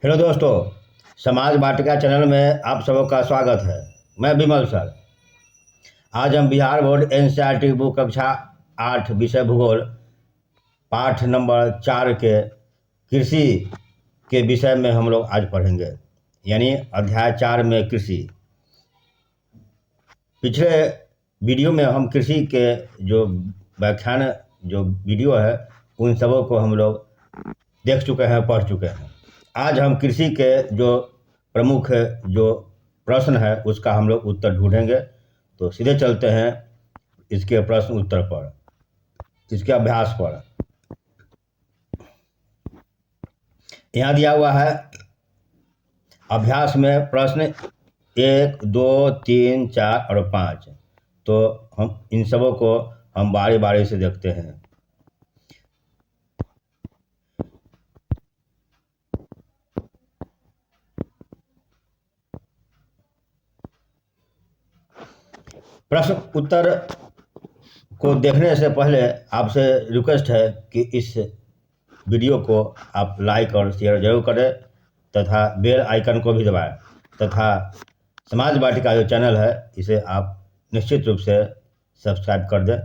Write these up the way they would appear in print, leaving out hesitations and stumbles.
Hello दोस्तों, समाज वाटिका channel में आप सबका स्वागत है। मैं विमल सर। आज हम बिहार बोर्ड एनसीईआरटी बुक कक्षा 8 विषय भूगोल पाठ नंबर 4 के कृषि के विषय में हम लोग आज पढ़ेंगे, यानी अध्याय 4 में कृषि। पिछले वीडियो में हम कृषि के जो व्याख्यान जो वीडियो है उन सबों को हम लोग देख चुके हैं, पढ़ चुके हैं। आज हम कृषि के जो प्रमुख जो प्रश्न है उसका हम लोग उत्तर ढूंढेंगे। तो सीधे चलते हैं इसके प्रश्न उत्तर पर, इसके अभ्यास पर। यहाँ दिया हुआ है अभ्यास में प्रश्न 1, 2, 3, 4 और 5। तो हम इन सबों को हम बारी बारी से देखते हैं। प्रश्न उत्तर को देखने से पहले आपसे रिक्वेस्ट है कि इस वीडियो को आप लाइक और शेयर जरूर करें तथा बेल आइकन को भी दबाएं, तथा समाज वाटिका जो चैनल है इसे आप निश्चित रूप से सब्सक्राइब कर दें,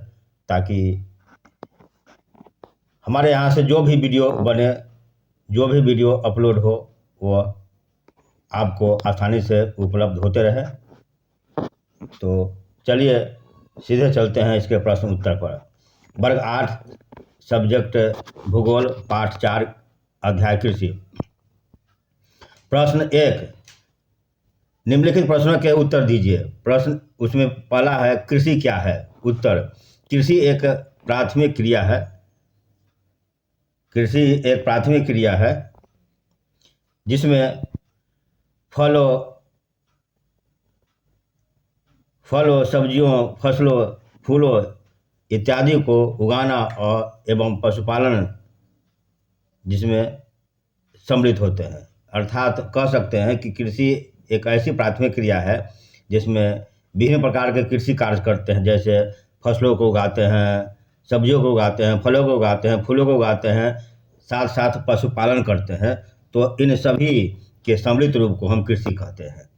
ताकि हमारे यहाँ से जो भी वीडियो बने, जो भी वीडियो अपलोड हो, वो आपको आसानी से उपलब्ध होते रहे। तो चलिए सीधे चलते हैं इसके प्रश्न उत्तर पर। वर्ग 8 सब्जेक्ट भूगोल पाठ 4 अध्याय कृषि। प्रश्न 1, निम्नलिखित प्रश्नों के उत्तर दीजिए। प्रश्न उसमें पहला है कृषि क्या है। उत्तर, कृषि एक प्राथमिक क्रिया है। कृषि एक प्राथमिक क्रिया है जिसमें फलों, सब्जियों, फसलों, फूलों इत्यादि को उगाना और एवं पशुपालन जिसमें सम्मिलित होते हैं। अर्थात कह सकते हैं कि कृषि एक ऐसी प्राथमिक क्रिया है जिसमें विभिन्न प्रकार के कृषि कार्य करते हैं, जैसे फसलों को उगाते हैं, सब्जियों को उगाते हैं, फलों को उगाते हैं, फूलों को उगाते हैं, साथ साथ पशुपालन करते हैं। तो इन सभी के सम्मिलित रूप को हम कृषि कहते हैं।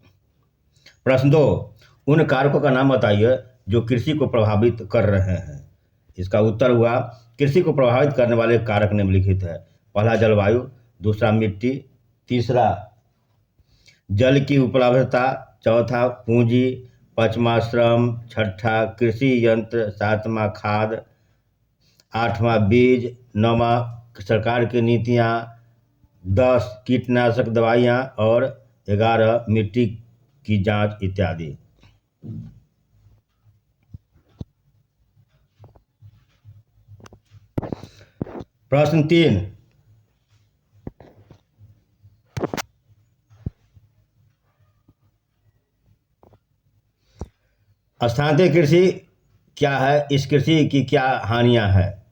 प्रश्न 2, उन कारकों का नाम बताइए जो कृषि को प्रभावित कर रहे हैं। इसका उत्तर हुआ, कृषि को प्रभावित करने वाले कारक निम्नलिखित है। पहला जलवायु, दूसरा मिट्टी, तीसरा जल की उपलब्धता, चौथा पूंजी, पांचवा श्रम, छठा कृषि यंत्र, सातवां खाद, आठवां बीज, नौवां सरकार की नीतियाँ, 10 कीटनाशक दवाइयाँ और 11 मिट्टी की जांच इत्यादि। प्रश्न 3, स्थानांतरित कृषि क्या है, इस कृषि की क्या हानियां हैं।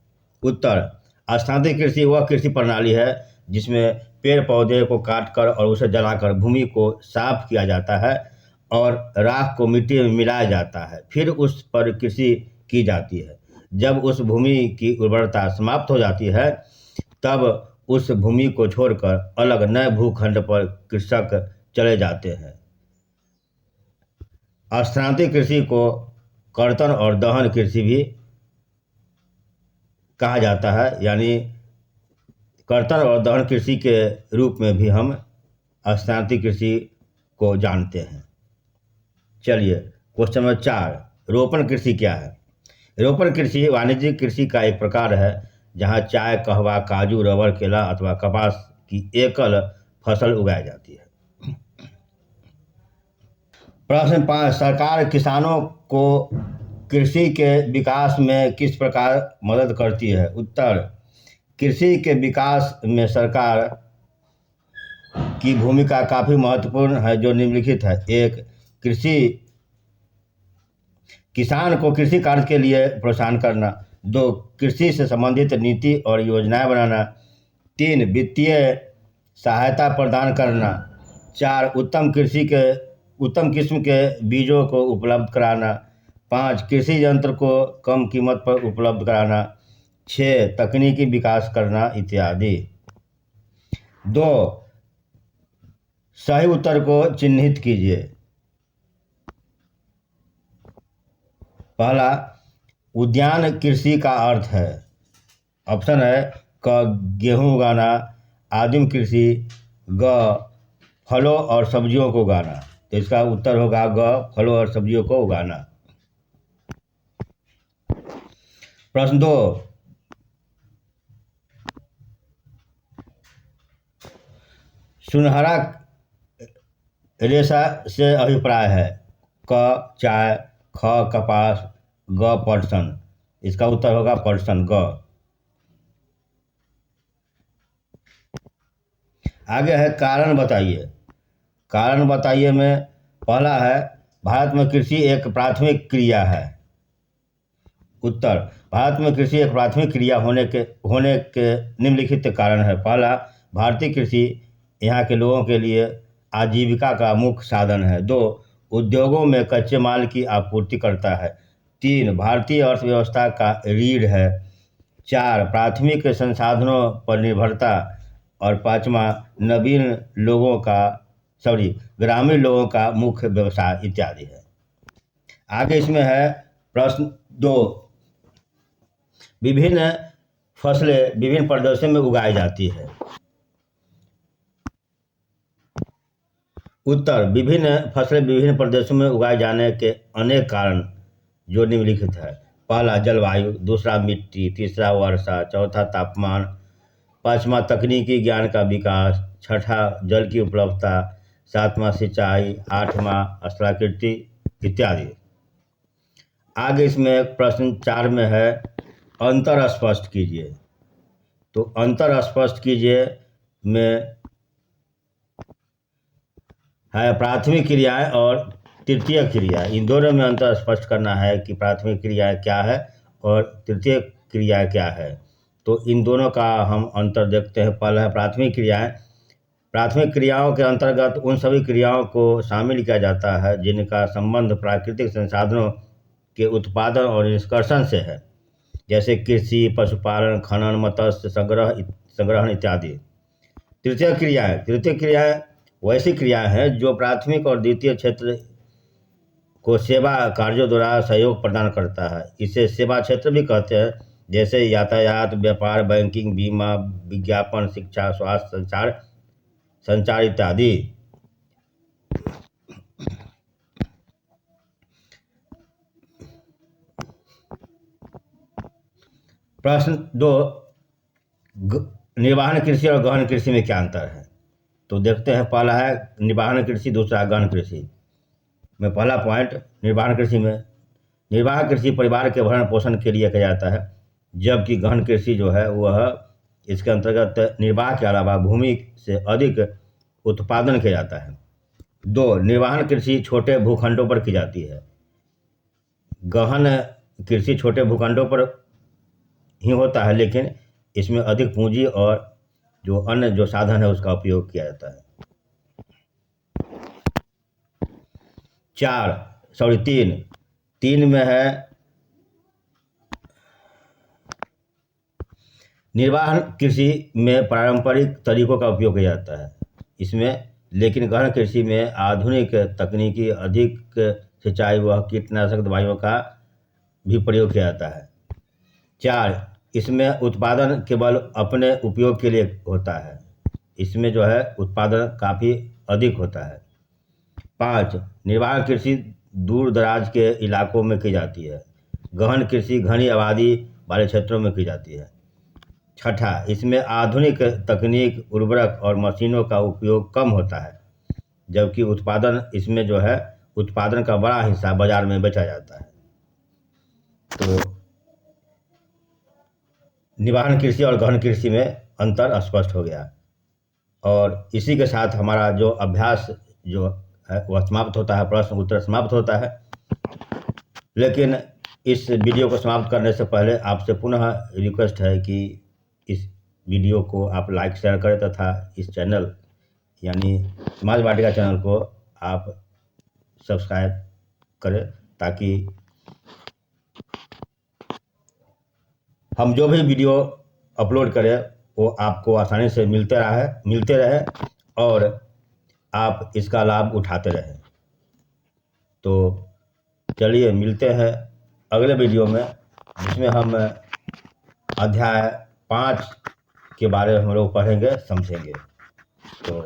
उत्तर, स्थानांतरित कृषि वह कृषि प्रणाली है जिसमें पेड़ पौधे को काटकर और उसे जलाकर भूमि को साफ किया जाता है और राख को मिट्टी में मिलाया जाता है, फिर उस पर कृषि की जाती है। जब उस भूमि की उर्वरता समाप्त हो जाती है तब उस भूमि को छोड़कर अलग नए भूखंड पर कृषक चले जाते हैं। स्थानांतरित कृषि को कर्तन और दहन कृषि भी कहा जाता है, यानी कर्तन और दहन कृषि के रूप में भी हम स्थानांतरित कृषि को जानते हैं। चलिए क्वेश्चन नंबर 4, रोपण कृषि क्या है। रोपण कृषि वाणिज्यिक कृषि का एक प्रकार है जहां चाय, कहवा, काजू, रबर, केला अथवा कपास की एकल फसल उगाई जाती है। प्रश्न 5, सरकार किसानों को कृषि के विकास में किस प्रकार मदद करती है। उत्तर, कृषि के विकास में सरकार की भूमिका काफ़ी महत्वपूर्ण है, जो निम्नलिखित है। 1, कृषि किसान को कृषि कार्य के लिए प्रोत्साहन करना। 2, कृषि से संबंधित नीति और योजनाएं बनाना। 3, वित्तीय सहायता प्रदान करना। 4, उत्तम किस्म के बीजों को उपलब्ध कराना। 5, कृषि यंत्र को कम कीमत पर उपलब्ध कराना। 6, तकनीकी विकास करना इत्यादि। 2, सही उत्तर को चिन्हित कीजिए। पहला, उद्यान कृषि का अर्थ है। ऑप्शन है क, गेहूं उगाना, आदिम कृषि, ग, फलों और सब्जियों को उगाना। तो इसका उत्तर होगा ग, फलों और सब्जियों को उगाना। प्रश्न 2, सुनहरा रेशा से अभिप्राय है। क, चाय, ख, कपास, ग, पटसन। इसका उत्तर होगा पटसन, ग। आगे है कारण बताइए। कारण बताइए में पहला है, भारत में कृषि एक प्राथमिक क्रिया है। उत्तर, भारत में कृषि एक प्राथमिक क्रिया होने के निम्नलिखित कारण है। पहला, भारतीय कृषि यहाँ के लोगों के लिए आजीविका का मुख्य साधन है। 2, उद्योगों में कच्चे माल की आपूर्ति करता है। 3, भारतीय अर्थव्यवस्था का रीढ़ है। 4, प्राथमिक संसाधनों पर निर्भरता। और 5वां, ग्रामीण लोगों का मुख्य व्यवसाय इत्यादि है। आगे इसमें है प्रश्न 2, विभिन्न फसलें विभिन्न प्रदेशों में उगाई जाती है। उत्तर, विभिन्न फसलें विभिन्न प्रदेशों में उगाए जाने के अनेक कारण जो निम्नलिखित है। पहला, जलवायु, दूसरा मिट्टी, तीसरा वर्षा, चौथा तापमान, पांचवा तकनीकी ज्ञान का विकास, छठा जल की उपलब्धता, सातवां सिंचाई, आठवां स्थलाकृति इत्यादि। आगे इसमें प्रश्न 4 में है, अंतर स्पष्ट कीजिए। तो अंतर स्पष्ट कीजिए में है प्राथमिक क्रियाएं और तृतीय क्रिया। इन दोनों में अंतर स्पष्ट करना है कि प्राथमिक क्रियाएं क्या है और तृतीय क्रियाएं क्या है। तो इन दोनों का हम अंतर देखते हैं। पहला है प्राथमिक क्रियाएं। प्राथमिक क्रियाओं के अंतर्गत उन सभी क्रियाओं को शामिल किया जाता है जिनका संबंध प्राकृतिक संसाधनों के उत्पादन और निष्कर्षण से है, जैसे कृषि, पशुपालन, खनन, मत्स्य संग्रहण इत्यादि। तृतीय क्रियाएं वैसी क्रियाएं हैं जो प्राथमिक और द्वितीय क्षेत्र को सेवा कार्यों द्वारा सहयोग प्रदान करता है। इसे सेवा क्षेत्र भी कहते हैं, जैसे यातायात, व्यापार, बैंकिंग, बीमा, विज्ञापन, शिक्षा, स्वास्थ्य, संचार इत्यादि। प्रश्न 2, निर्वहन कृषि और गहन कृषि में क्या अंतर है। तो देखते हैं। पहला है निर्वहन कृषि, दूसरा गहन कृषि। में पहला पॉइंट, निर्वाह कृषि परिवार के भरण पोषण के लिए किया जाता है, जबकि गहन कृषि जो है वह इसके अंतर्गत निर्वाह के अलावा भूमि से अधिक उत्पादन किया जाता है। 2, निर्वहन कृषि छोटे भूखंडों पर की जाती है। गहन कृषि छोटे भूखंडों पर ही होता है, लेकिन इसमें अधिक पूंजी और जो अन्य जो साधन है उसका उपयोग किया जाता है। 3 में है निर्वहन कृषि में पारंपरिक तरीकों का उपयोग किया जाता है इसमें, लेकिन गहन कृषि में आधुनिक तकनीकी, अधिक सिंचाई व कीटनाशक दवाइयों का भी प्रयोग किया जाता है। 4, इसमें उत्पादन केवल अपने उपयोग के लिए होता है। इसमें जो है उत्पादन काफ़ी अधिक होता है। 5, निर्वाह कृषि दूर दराज के इलाकों में की जाती है। गहन कृषि घनी आबादी वाले क्षेत्रों में की जाती है। 6, इसमें आधुनिक तकनीक, उर्वरक और मशीनों का उपयोग कम होता है, जबकि इसमें जो है उत्पादन का बड़ा हिस्सा बाजार में बेचा जाता है। तो निर्वहन कृषि और गहन कृषि में अंतर स्पष्ट हो गया। और इसी के साथ हमारा जो अभ्यास जो है वह समाप्त होता है, प्रश्न उत्तर समाप्त होता है। लेकिन इस वीडियो को समाप्त करने से पहले आपसे पुनः रिक्वेस्ट है कि इस वीडियो को आप लाइक शेयर करें तथा इस चैनल यानी समाज वाटिका चैनल को आप सब्सक्राइब करें, ताकि हम जो भी वीडियो अपलोड करें वो आपको आसानी से मिलते रहे। और आप इसका लाभ उठाते रहें। तो चलिए मिलते हैं अगले वीडियो में, जिसमें हम अध्याय 5 के बारे में हम लोग पढ़ेंगे, समझेंगे। तो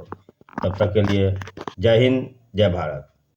तब तक के लिए जय हिंद, जय भारत।